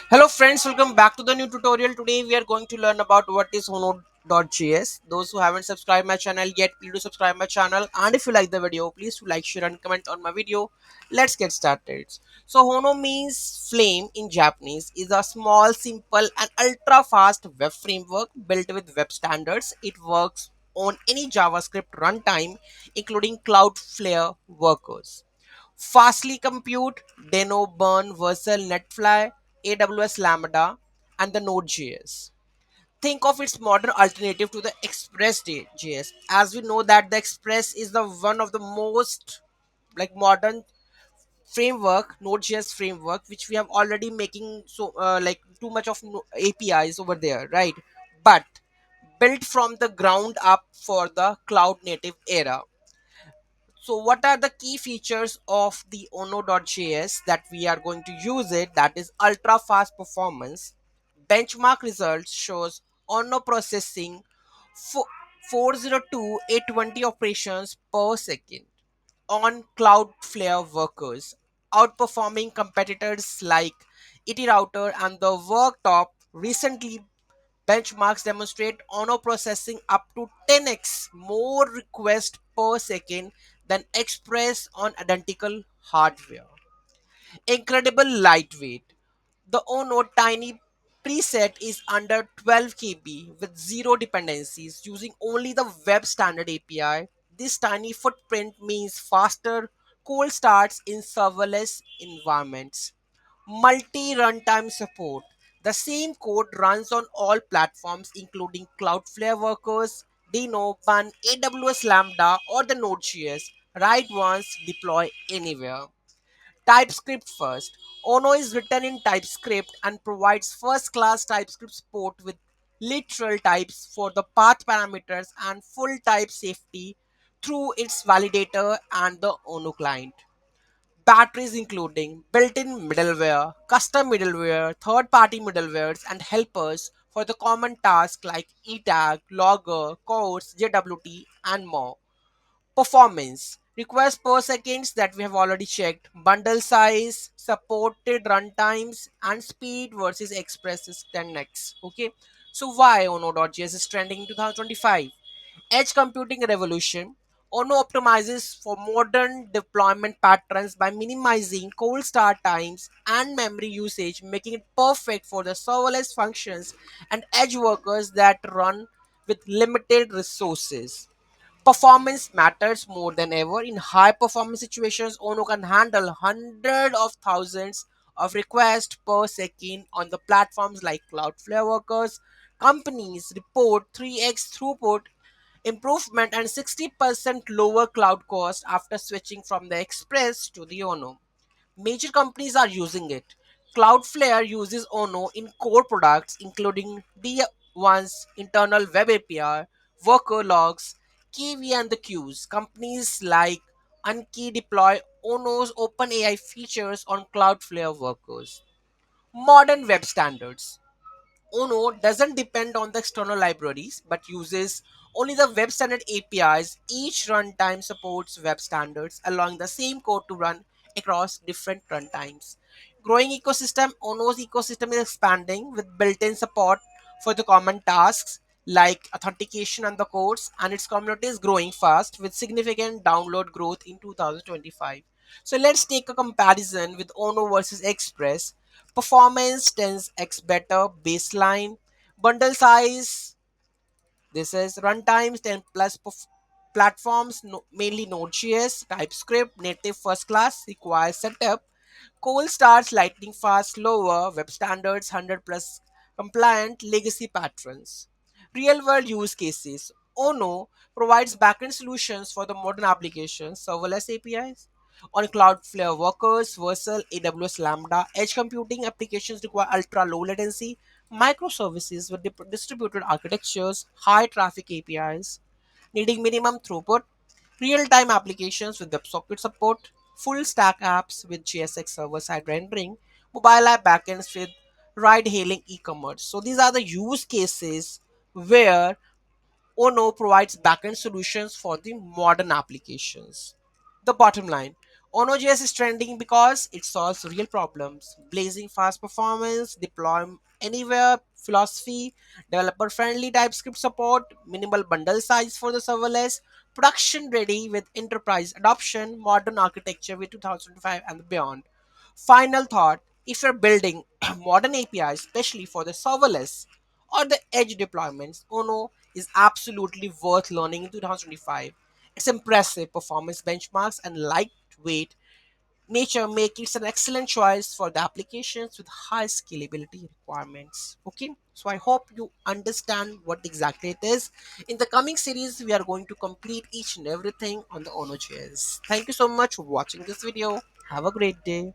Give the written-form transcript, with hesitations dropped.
Hello friends, welcome back to the new tutorial. Today we are going to learn about what is Hono.js. Those who haven't subscribed my channel yet, please do subscribe my channel. And if you like the video, please do like, share and comment on my video. Let's get started. So Hono means flame in Japanese, is a small, simple and ultra fast web framework built with web standards. It works on any JavaScript runtime, including Cloudflare workers. Fastly compute, Deno, Burn, Vercel, Netfly, AWS Lambda, and the Node.js. Think of its modern alternative to the Express.js. As we know that the Express is the one of the most modern framework, Node.js framework, which we have already making too much of APIs over there, right? But built from the ground up for the cloud native era. So what are the key features of the Ono.js that we are going to use it? That is ultra fast performance. Benchmark results shows Ono processing 402 820 operations per second on Cloudflare workers, outperforming competitors like ET Router and the Worktop. Recently benchmarks demonstrate Ono processing up to 10x more requests per second than Express on identical hardware. Incredible lightweight. The Ono tiny preset is under 12 KB with zero dependencies using only the web standard API. This tiny footprint means faster cold starts in serverless environments. Multi runtime support. The same code runs on all platforms, including Cloudflare workers, Deno, Bun, AWS Lambda, or the Node.js. Write once, deploy anywhere. TypeScript first. Ono is written in TypeScript and provides first class TypeScript support with literal types for the path parameters and full type safety through its validator and the Ono client. Batteries including built-in middleware, custom middleware, third-party middlewares, and helpers for the common tasks like etag, logger, codes, JWT, and more. Performance request per seconds that we have already checked. Bundle size, supported runtimes, and speed versus Express is 10x. Okay, so why Ono.js is trending in 2025? Edge computing revolution. Ono optimizes for modern deployment patterns by minimizing cold start times and memory usage, making it perfect for the serverless functions and edge workers that run with limited resources. Performance matters more than ever. In high performance situations, Ono can handle hundreds of thousands of requests per second on the platforms like Cloudflare workers. Companies report 3x throughput improvement and 60% lower cloud cost after switching from the Express to the Ono. Major companies are using it. Cloudflare uses Ono in core products, including D1's internal web API, worker logs, KV, and the queues. Companies like Unkey deploy Ono's OpenAI features on Cloudflare workers. Modern web standards. Ono doesn't depend on the external libraries but uses only the web standard APIs. Each runtime supports web standards, allowing the same code to run across different runtimes. Growing ecosystem. Ono's ecosystem is expanding with built-in support for the common tasks like authentication and the codes, and its community is growing fast with significant download growth in 2025. So let's take a comparison with Ono versus Express. Performance 10x better baseline. Bundle size, this is runtimes 10 plus platforms, mainly Node.js, TypeScript, native first class, requires setup. Cold starts lightning fast, slower, web standards 100 plus compliant, legacy patterns. Real world use cases. Ono provides backend solutions for the modern applications, serverless APIs. On Cloudflare workers, Vercel, AWS Lambda, edge computing applications require ultra low latency, microservices with distributed architectures, high traffic APIs, needing minimum throughput, real-time applications with WebSocket support, full-stack apps with JSX server-side rendering, mobile app backends with ride-hailing e-commerce. So these are the use cases where Ono provides backend solutions for the modern applications. The bottom line. Ono.js is trending because it solves real problems. Blazing fast performance, deploy anywhere philosophy, developer friendly TypeScript support, minimal bundle size for the serverless, production ready with enterprise adoption, modern architecture with 2005 and beyond. Final thought, if you're building modern APIs, especially for the serverless or the edge deployments, Ono is absolutely worth learning in 2025. Its impressive performance benchmarks and lightweight nature make it an excellent choice for the applications with high scalability requirements. Okay, so I hope you understand what exactly it is. In the coming series, we are going to complete each and everything on the Ono.js. Thank you so much for watching this video. Have a great day.